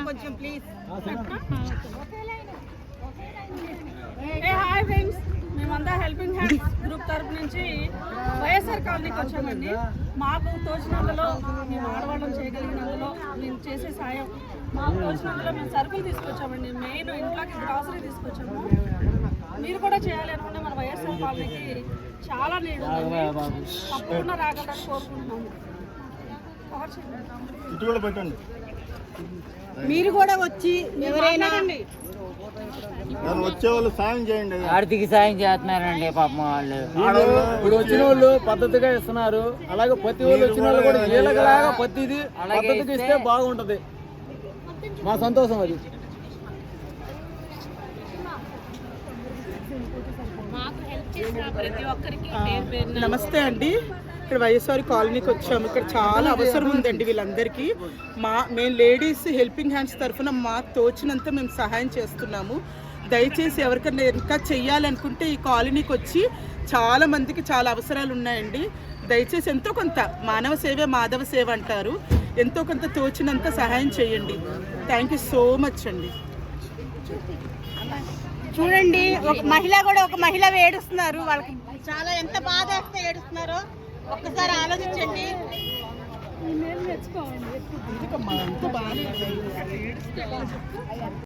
కొంచెం please. Hi friends, మేమంతా helping hands group తరపు నుంచి వైఎస్ఆర్ కాలనీకి వచ్చామండి. మాకు తోచినందులో మేము ఆడవాళ్ళం చేయగలిగినందులో మేము చేసే సాయం, మాకు తోచినందులో మేము సరుకులు తీసుకొచ్చామండి. మెయిన్ ఇంట్లోకి గ్రాసరీ తీసుకొచ్చాము. మీరు కూడా చేయాలి అనుకుంటే మన వైఎస్ఆర్ కాలనీకి చాలా నీడ్ ఉందండి. తప్పకుండా రాగలని కోరుకుంటున్నాము. మీరు కూడా వచ్చి ఎవరైనా వచ్చే వాళ్ళు సాయం చేయండి. ఆర్థిక సాయం చేస్తున్నారండి పాపం వాళ్ళు. ఇప్పుడు వచ్చిన వాళ్ళు పద్ధతిగా ఇస్తున్నారు. అలాగే ప్రతి వాళ్ళు వచ్చిన వాళ్ళు కూడా వీళ్ళకిలాగా పద్ధతిగా ఇస్తే బాగుంటది. మా సంతోషం అది. నమస్తే అండి. ఇక్కడ వైఎస్ఆర్ కాలనీకి వచ్చాము. ఇక్కడ చాలా అవసరం ఉందండి వీళ్ళందరికీ. మేము లేడీస్ హెల్పింగ్ హ్యాండ్స్ తరఫున మాకు తోచినంత మేము సహాయం చేస్తున్నాము. దయచేసి ఎవరికైనా ఇంకా చెయ్యాలనుకుంటే ఈ కాలనీకి వచ్చి చాలా మందికి చాలా అవసరాలు ఉన్నాయండి. దయచేసి ఎంతో కొంత, మానవ సేవే మాధవ సేవ అంటారు, ఎంతో కొంత తోచినంత సహాయం చేయండి. థ్యాంక్ యూ సో మచ్ అండి. చూడండి, ఒక మహిళ ఏడుస్తున్నారు. వాళ్ళకి చాలా ఎంత బాధ వేస్తే ఏడుస్తున్నారో ఒక్కసారి ఆలోచించండి.